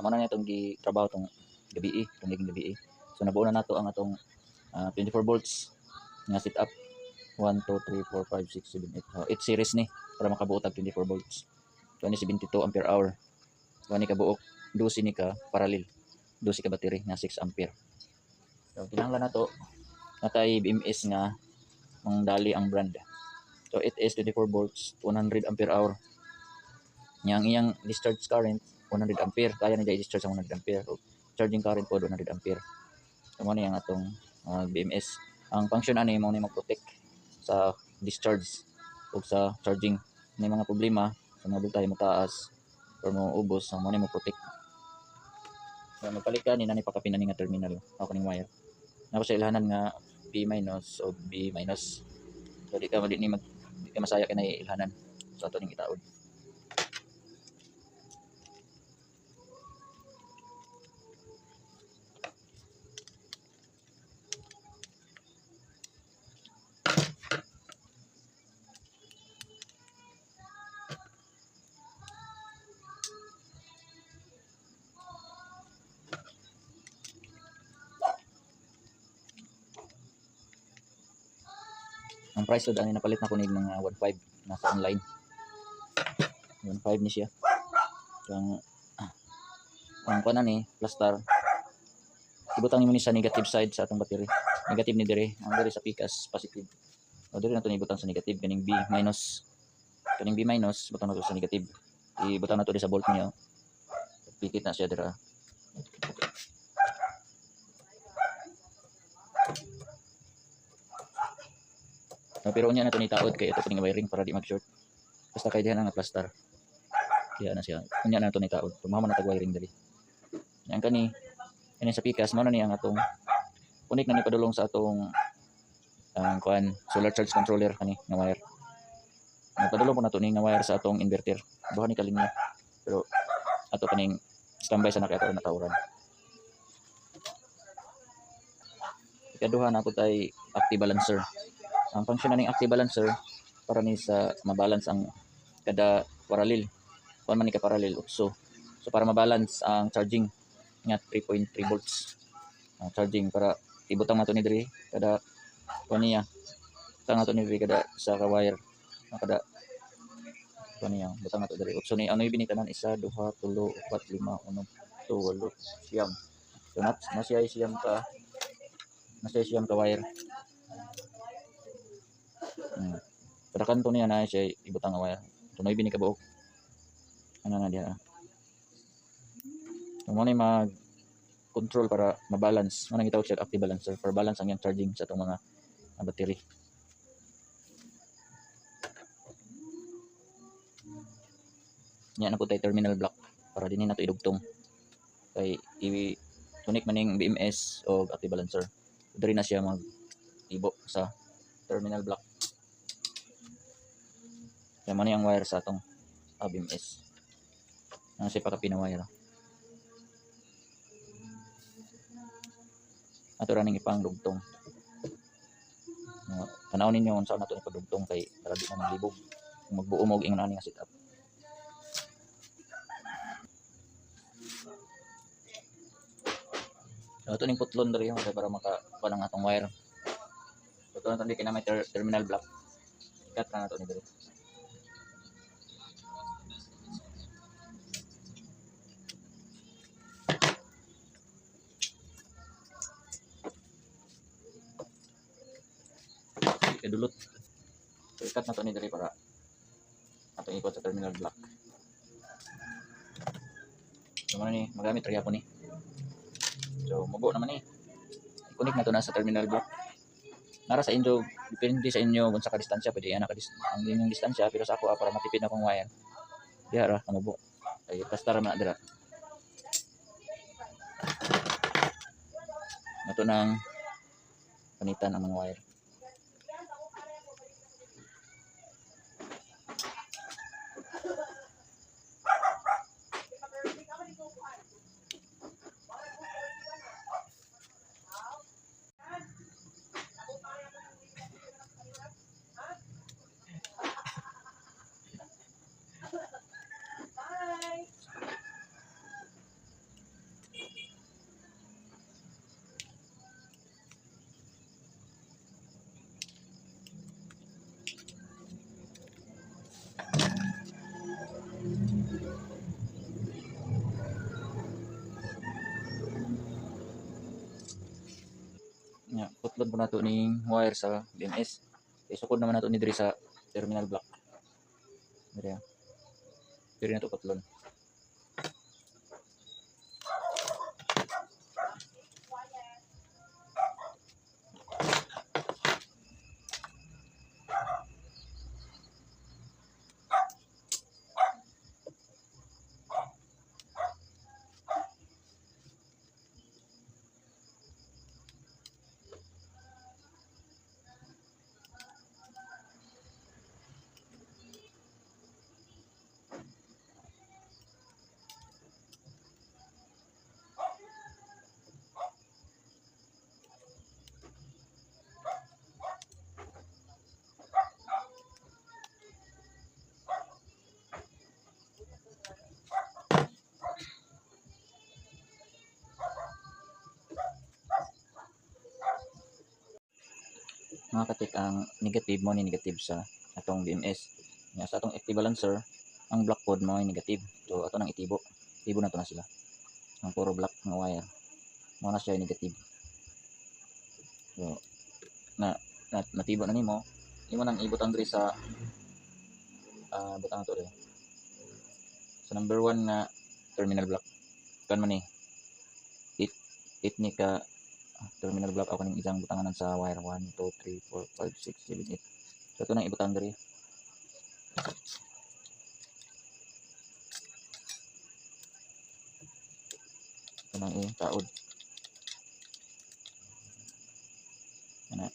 Muna na itong trabaho itong gabi, itong naging gabi. So nabuo na nato ang atong 24 volts nga setup. 1, 2, 3, 4, 5, 6, 7, 8. 8 series ni para makabuo tag 24 volts. So ni 72 ampere hour. So ni kabuok 12 ni ka parallel. 12 ka battery nga 6 ampere. So kinahanglan nato natay BMS nga ang dali ang brand. So it is 24 volts, 100 ampere hour. Yang iyang discharge current 100 ampere, kaya na i-discharge ang 100 ampere. So, charging current po 100 ampere. So mo ni ang atong BMS. Ang function ani mo ni mag-protect sa discharge o sa charging. May mga problema sa mga voltahe mo taas or mo ubos, mo ni mo protect. So magpalit ka ni nani pakapinan nga terminal o kaning wire. Nako sa ilhanan nga B- o B-. So di ka masaya kay na ilhanan. So ato ning itaod. Ang price to ani napalit na ko nig mga 1.5 nasa online. 1.5 ni siya. Ang kuan ani plastar. Ibutang nimo ni sa negative side sa atong battery. Negative ni dire, ang dire sa pikas positive. O dire na to ni ibutang sa negative kaning B-. Kaning B- butang na to sa negative. Ibutang na to sa volt niya. Pikit na siya dira. Pero unya na to ni taod kay ito kining wiring para di mag-short. Basta kay diha na nga plastar. Diha na siya. Unya na to ni taod. Tumahaman na tag wiring dali. Yang kani sa pikas mao na ni ang atong connect na ni padulong sa atong kuan solar charge controller kani nga wire. Nagpadulong po na to ni nga wire sa atong inverter. Duha ni kalinya. Pero ato kaning standby sa nakato na tawran. Ikaduha na po tay active balancer. Ang function ning active balancer para ni sa mabalance ang kada parallel. Kung man ni ka parallel so para mabalance ang charging nga 3.3 volts. Charging para ibutang nato ni diri kada kaniya. Butang nato ni diri kada sa ka wire. Kada kaniya butang nato diri. So ni ano ibini tanan 1 2 3 4 5 6 7 8 siyam. So nasiya siyam ka wire. Kada kanto niya na siya ibutang nga wire. So may bini ka buok. Ano na diha. So mo ni mag control para ma-balance. Mo nang gitawag siya active balancer for balance ang yang charging sa itong mga battery. Yan na po tayo terminal block para din na ito idugtong. Kay i-connect maning BMS o active balancer. Dari na siya mag-ibo sa terminal block. Yan man yung wire sa itong BMS. Yan siya pakapinawire. Ato raning ipang dugtong. Tanawon ninyo kung saan nato ipadugtong kay para di na maglibog. Magbuo mo ingon ani nga setup. So ito ning putlon diri para makakuha ng atong wire. So ito na kina may terminal block. Ikat na nato ni diri. Kadulot. So ikat na to ni diri para atong ikot sa terminal block. So ni magamit ra gyapon ni. So mubo naman ni. I-connect na to na sa terminal block. Nara sa inyo, depende sa inyo kung sa ka-distansya, pwede yan ang inyong distansya, pero sa ako para matipid na kong wire. Diha ra mubo. Ay plastar man dira. Nato nang panitan ang mga wire. ipakutlon po nato ning wire sa BMS. Isukod naman nato ni diri sa terminal block. Diri. Diri nato kutlon. Mga katik, ang negative mo ni negative sa atong BMS. Nga sa atong active balancer, ang black pod mo ay negative. So ato nang itibo. Itibo na to na sila. Ang puro black nga wire. Mo na siya negative. So natibo na nimo. Imo nang ibutang diri sa butang to diri. Sa number 1 nga terminal block. Kan man ni 8 ni ka terminal block ako ning isang butanganan sa wire 1 2 3 4 5 6 7 8. So ito nang ibutang diri. Ito nang taod. Ana.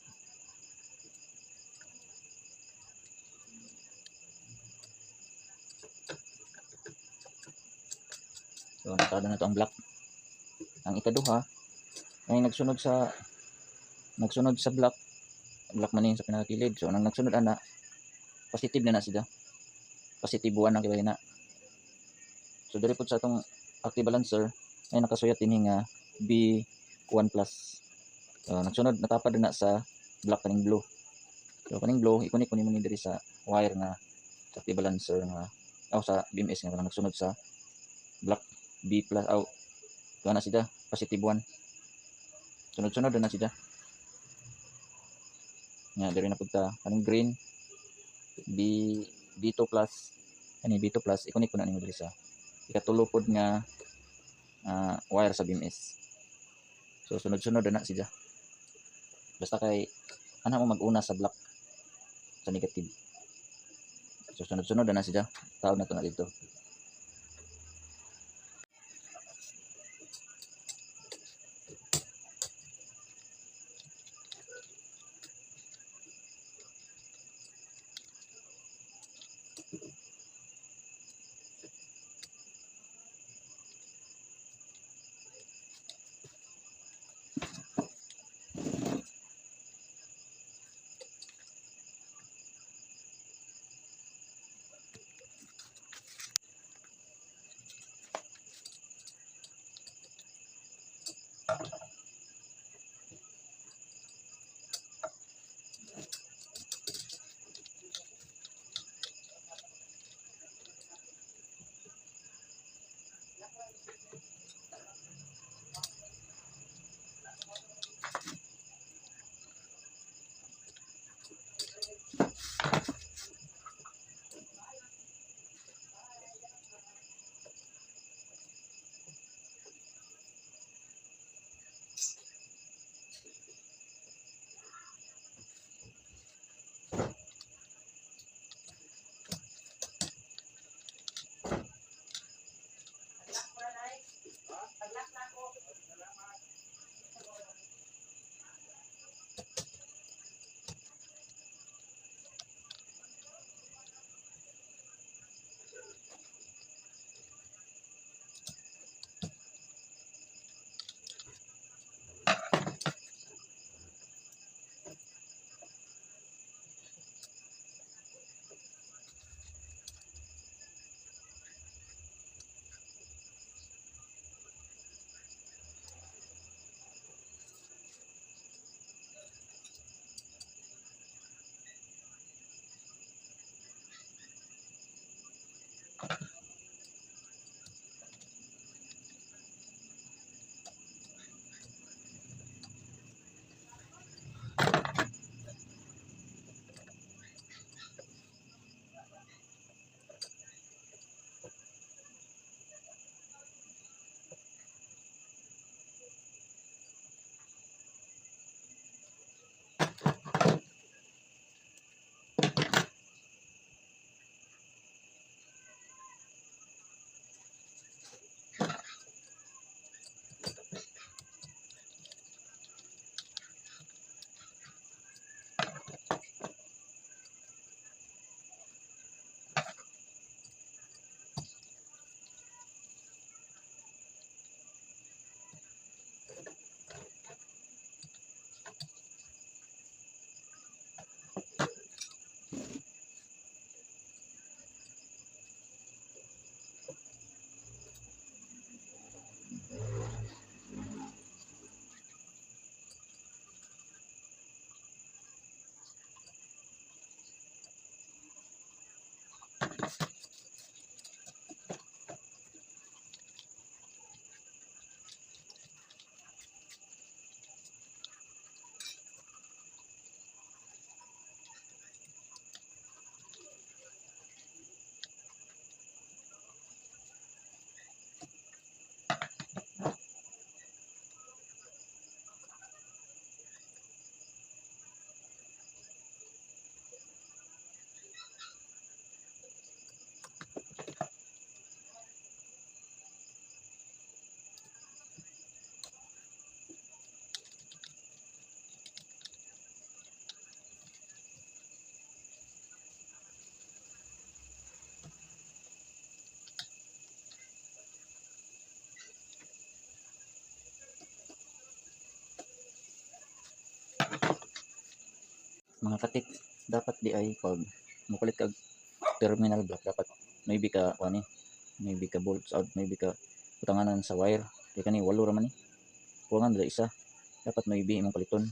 So nakada na to ang block. Ang ikaduha ay nagsunod sa block man sa pinakakilid. So nang nagsunod ana positive na siya. Positive 1 ang kibay na. So diri pud sa atong active balancer ay nakasuyat dinhi nga B1+. So nagsunod natapad na sa black kaning blue. So kaning blue i-connect ko nimo ni diri sa wire nga sa active balancer nga sa BMS nga nagsunod sa black B+ tuwa na siya positive 1. Sunod-sunod na siya. Nga diri na pud ta kaning green B2+, ani B2+, i-connect ko na nimo diri sa ikatulo pod nga wire sa BMS. So sunod-sunod na siya. Basta kay ana mo mag-una sa black sa negative. So sunod-sunod na siya. Taod na to na dito. mga katik, dapat di ay pag mukulit kag terminal block, dapat maybe ka ani, maybe ka bolts out, maybe ka butanganan sa wire. Kaya kani walo ra man ni. Kuwangan dala isa. Dapat maybe imong paliton.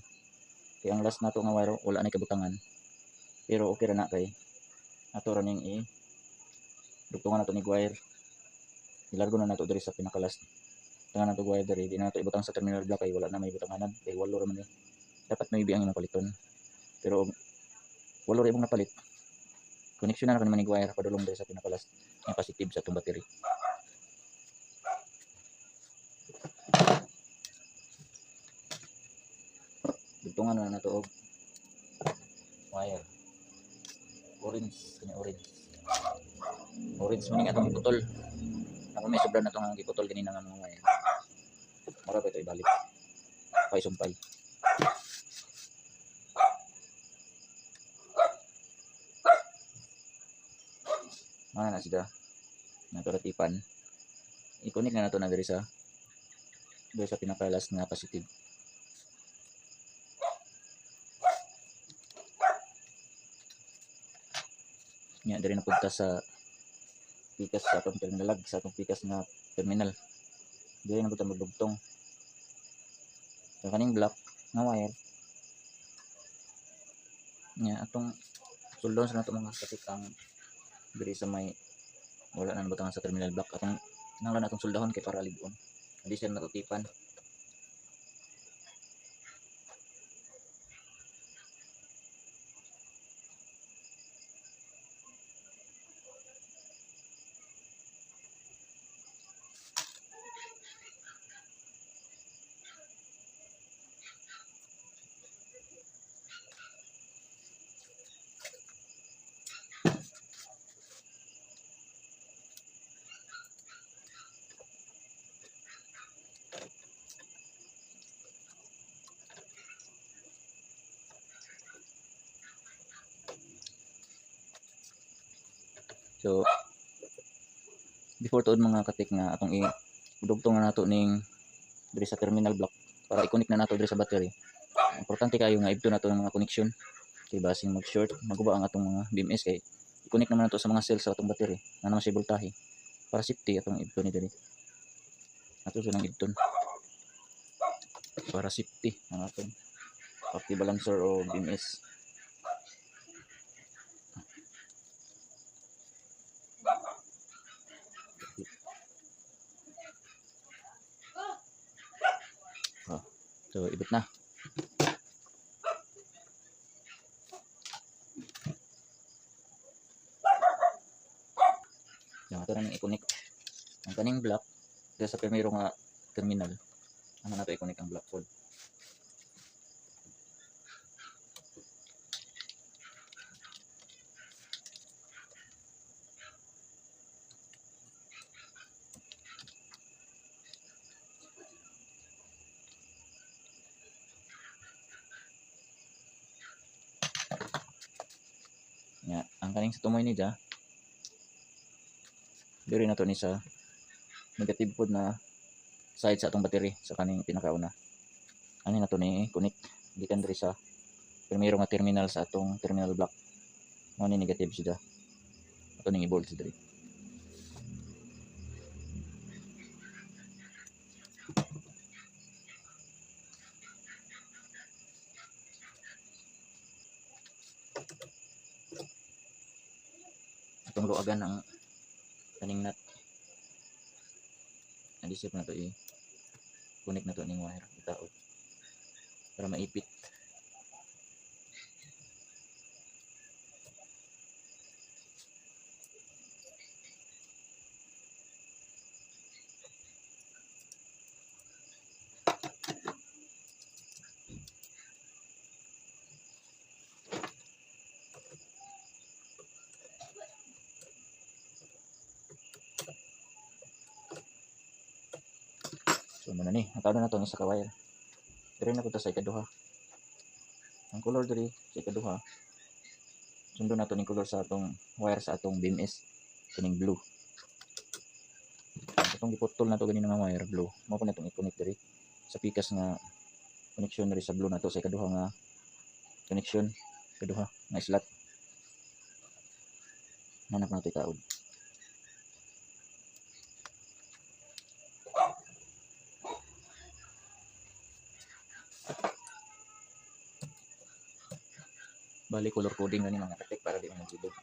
Kaya ang last nato nga wire wala na kabutangan. Pero okay ra na kay ato ra ning dugtungan nato ni wire. Ilargo na nato diri sa pinaka-last. Tangan nato wire diri, di na nato ibutang sa terminal block kay wala na may butanganan. Kay walo ra man ni. Dapat maybe ang imong paliton. Pero walo ra imong napalit. Connection na naman ni wire padulong diri sa pinaka-last. Ang positive sa itong battery. Dugtungan na nato og wire. Orange, kanya orange. Orange man nga itong iputol. Ako may sobra na itong iputol ganina nga mga wire. Mara pa ito ibalik. Paisumpay. Mana na sida. Naturatipan. I-connect na nato na diri sa pinaka-last nga positive. Nya diri na punta sa pikas sa atong terminal, sa atong pikas nga terminal. Diri na punta magdugtong. Sa kaning block nga wire. Nya atong suldon sa nato mga katikang diri sa may wala na butangan sa terminal block. Atong nanglan atong soldahon kay para libon. Hindi siya natutipan. So before tuod mga katik nga atong idugtong na nato ning diri sa terminal block para i-connect na nato diri sa battery. Importante kayo nga ibto nato ng mga connection kay basing mag-short maguba ang atong mga BMS kay i-connect naman nato sa mga cells sa atong battery na naman siya voltahe para safety atong ibto ni diri. Ato silang ibton para safety ang atong active balancer o BMS. So ibot na. Yung ato nang i-connect ang kaning block dito sa primero nga terminal. Ano nato i-connect ang block pod. Nya ang kaning sa tumoy ni dia diri na to ni sa negative pod na side sa atong battery sa kaning pinakauna. Ani na to ni connect gikan diri sa primero nga terminal sa atong terminal block. Mao ni negative siya. Ato ning i-bolt diri. Atong luagan ang kaning nut. Adisip na to connect na to ning wire itaod para maipit. So muna ni, natawag na to ni sa ka-wire. Diri na punta sa ikaduha. Ang color diri sa ikaduha. Sundo na to ning color sa atong wire sa atong BMS kining blue. Itong giputol na to ganina nga wire blue. Mao pa natong i-connect diri sa pikas nga connection diri sa blue na to sa ikaduha nga connection. Kaduha nga slot. Hanap nato itaod. Bali color coding na ni mga katik para di man magsidog.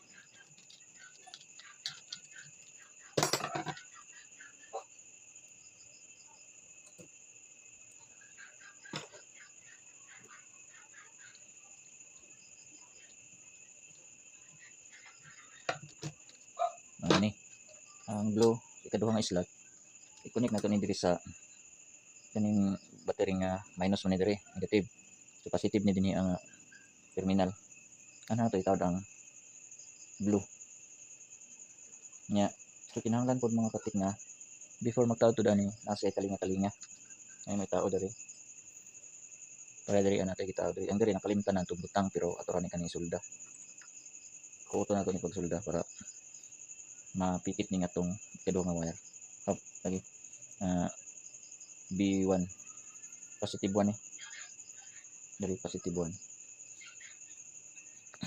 Ni ang blue ikaduha nga slot i-connect nato ni diri sa kaning battery nga minus man ni diri negative, so positive ni dinhi ang terminal. Ana to itawd ang blue nya. So kinahanglan pod mga katik nga before magtawd to ani nasa kalinga ay may tao diri para diri ana tay gitawd diri ang diri nakalimtan na butang pero ato ra ni kani sulda kuto na to ni pagsulda para mapikit ni nga tong ikaduha nga wire. Hop lagi B1 positive 1 dari positive 1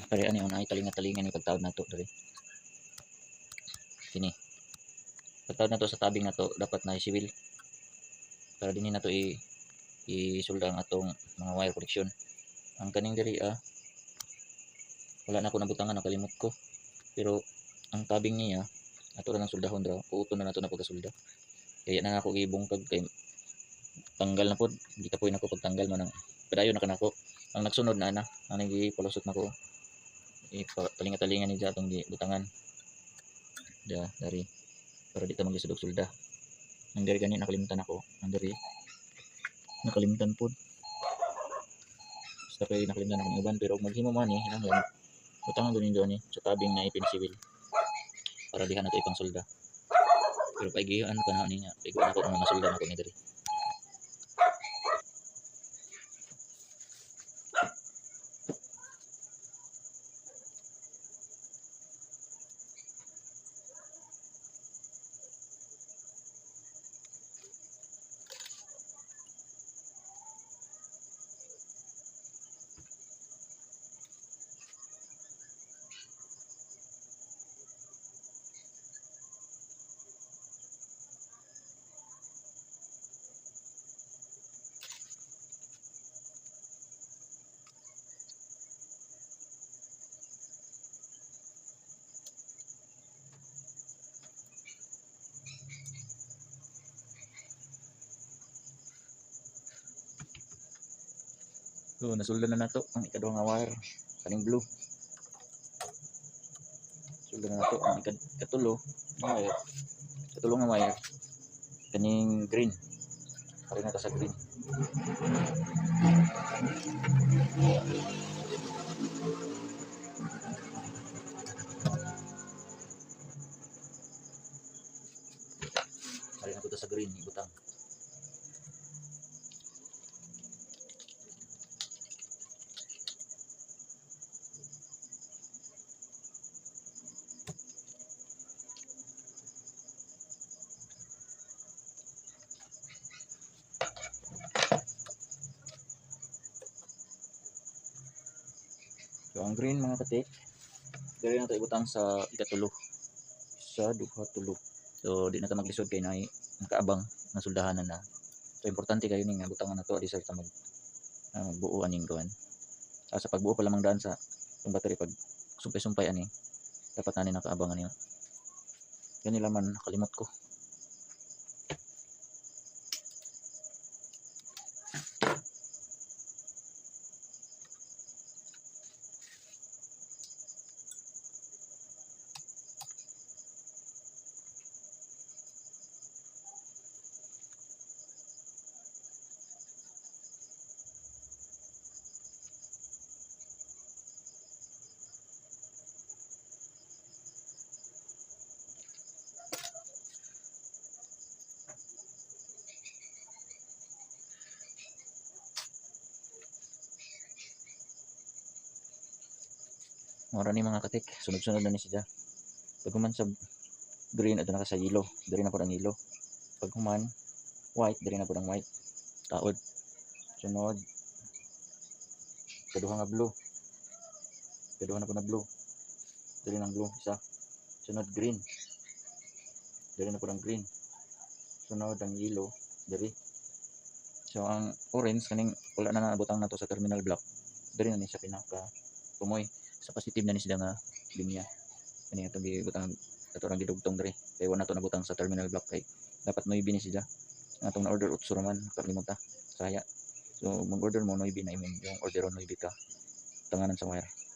pare ani unay talinga ni pagtawd nato diri kini pagtawd nato sa tabing nato dapat na siwil para dinhi nato isulda ang atong mga wire connection. Ang kaning diri wala na ako nabutangan nakalimot ko pero ang tabing niya ato ra nang suldahon dra puuton na nato na pagkasulda kaya na ako gibungkag kay tanggal na pod di kapoy nako pagtanggal man ang padayon na kanako. Ang nagsunod na ana ang gipalusot nako talinga-talinga ni atong gibutangan dari para di ta magisudog sulda. Ang diri gani nakalimtan ako ang diri nakalimtan pod basta kay nakalimtan ako ng uban pero maghimo man ni hinanglan butangan din ni sa tabing na ipinsibil para diha nato ipang sulda pero paigihan pa na niya paigihan ako ang masulda nako ni diri. So nasulda na nato ang ikaduha nga wire kaning blue. Sulda na nato ang ikatulo nga wire. Katulo nga wire kaning green. Pare na ta sa green. Pare na ta sa green ibutang. So ang green mga katik, diri na to ibutang sa ikatulo. Sa duha tulo. So di na ta maglisod kay nay nakaabang na suldahanan na. So importante kayo ning butangan nato di sa ta magbuo aning kuan. Sa pagbuo pa lamang daan sa yung battery pag sumpay-sumpay ani dapat na ni nakaabang ani. Kanila man nakalimot ko. Mura ni mga katik, sunod-sunod na ni siya. Pag human sa green, ato na ka sa yellow. Dari na po ang yellow. Pag human, white, dari na po ang white. Taod. Sunod. Kaduha nga blue. Kaduha na po na blue. Dali ng blue, isa. Sunod green. Dali na po ng green. Sunod ang yellow, dali. So ang orange kaning wala na nabutang nato sa terminal block. Dali na ni sa pinaka tumoy. Sa positive na ni sila nga linya. Kani atong gibutang ato ra gidugtong diri. Kay wala nato nabutang sa terminal block kay dapat may bini sila. Atong na order utso raman kalimot ta. Saya. So mag-order mo noy na imin yung order noy ka. Tanganan sa wire.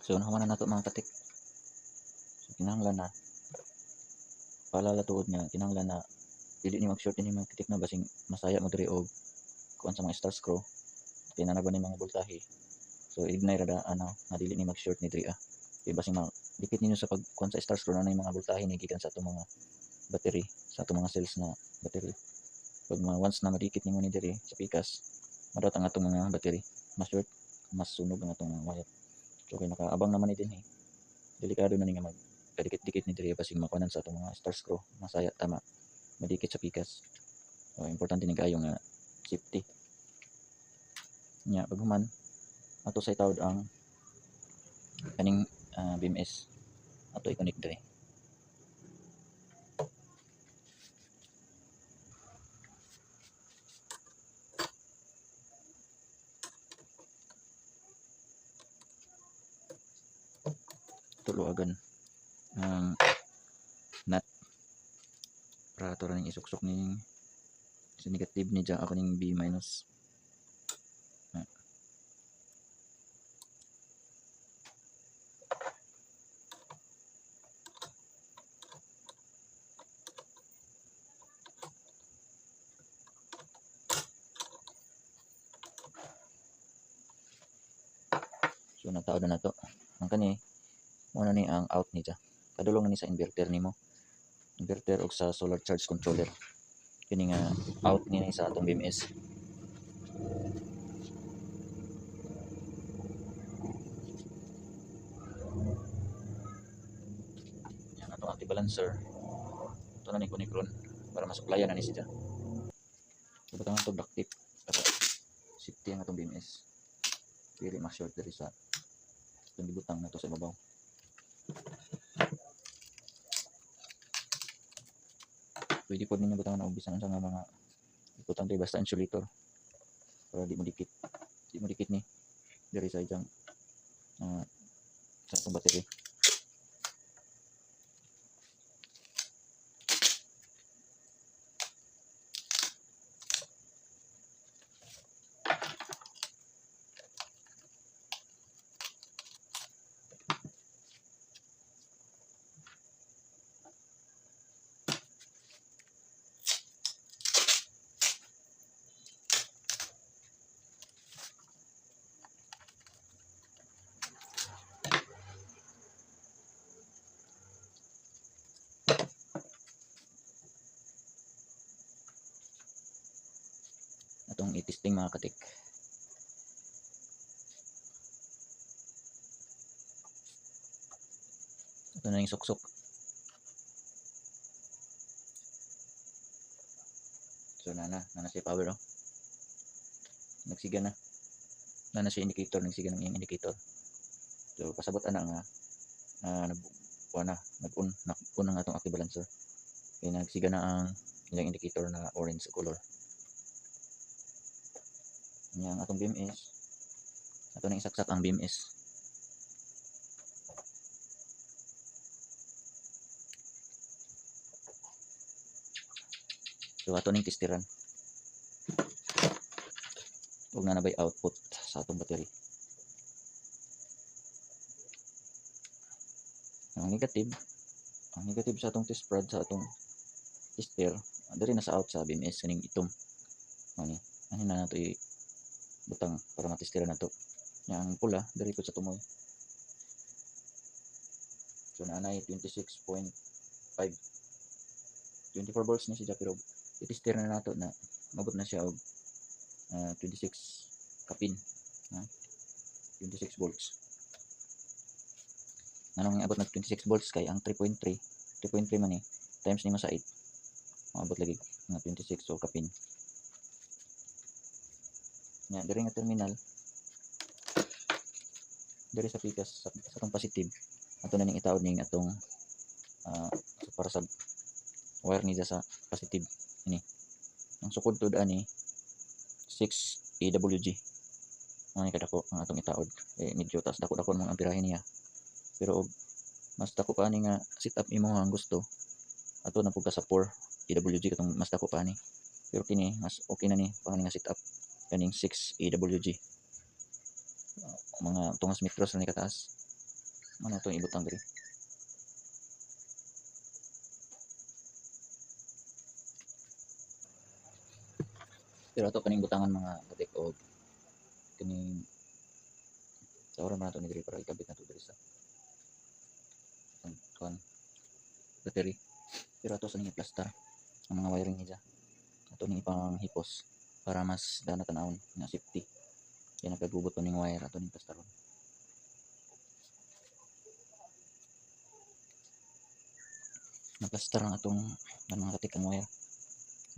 So nahuman na nato mga katik. So kinahanglan na paalala tuod nga kinahanglan na dili ni mag-short ini mga katik na basing masaya mo diri og kuan sa mga star screw kay na ni mga voltahe. So ignite ra na dili ni mag-short ni diri kay basing dikit ninyo sa pagkuan sa star screw na mga voltahe ni gikan sa atong mga battery sa atong mga cells na battery. Pag once na madikit nimo ni diri sa pikas madot ang atong mga battery ma-short mas sunog ang atong mga wire. So kay nakaabang naman ni dinhi delikado na ni nga magkadikit-dikit ni diri basing makuanan sa atong mga star screw masaya tama madikit sa pikas. So importante ni kayo nga safety nya pag human ato sa itawd ang kaning BMS ato i-connect diri. Tuluagan ang nut para ato rin isuksok ning sa negative ni dyan ako ning B minus. So nataod na to ang kani muna ni ang out ni dyan kadulong na ni sa inverter nimo inverter og sa solar charge controller kini nga out ni sa atong BMS. Yan atong anti-balancer ito na ni kunikron para masuplayan na ni siya. So butang ito black tip para safety ang atong BMS dili ma-short diri sa itong gibutang na to sa ibabaw. Pwede po ninyo butang na ubisan sa mga importante basta insulator para di mo dikit ni diri sa ijang sa itong battery. Atong i-testing mga katik. Ito na yung suksok. So na siya power nagsiga na siya indicator nagsiga ng indicator. So pasabot ana nga nag-on ang atong active balancer kaya nagsiga na ang ilang indicator na orange color. Yang atong BMS ato nang isaksak ang BMS. So ato ning testiran ug na nabay output sa atong battery. Ang negative sa atong test prod sa atong tester diri na sa out sa BMS kaning itom ani na nato butang para matestiran nato. Yang pula diri po sa tumoy. So naanay 26.5 24 volts na siya pero itester na nato na mabot na siya og 26 kapin 26 volts. Anong abot na 26 volts kay ang 3.3 man times nimo sa 8 maabot lagi nga 26 so kapin. Nya diri nga terminal diri sa pikas sa atong positive ato na ning itaod ning atong para sa wire ni sa positive ini ang sukod tud ani 6 AWG ani kadako ang atong itaod medyo taas dako ang amperahe niya pero mas dako pa ani nga setup imo ang gusto ato na pugka sa 4 AWG katong mas dako pa ani pero kini mas okay na ni pang nga setup kaning 6 AWG mga tungas metros na ni kataas Ano to ibutang diri. Pero ato kaning butangan mga katik og kining sa oras man nato ni diri para ikabit nato diri sa kuan battery. Pero ato sa ning plaster ang mga wiring niya. Ato ning ipang hipos para mas dana tan-awon nga safety. Kaya nagkagubot pa ning wire ato ning plasteron. Naplaster ang atong mga katik ang wire.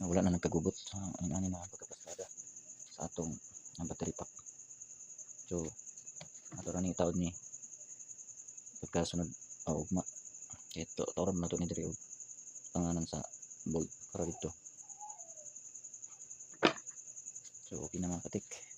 Wala na nagkagubot sa ani na pagkaplastada sa atong battery pack. So ato ra ni taod ni pagkasunod ugma. Ito tawran na to ni diri og panganan sa bolt para dito. So okay na mga katik.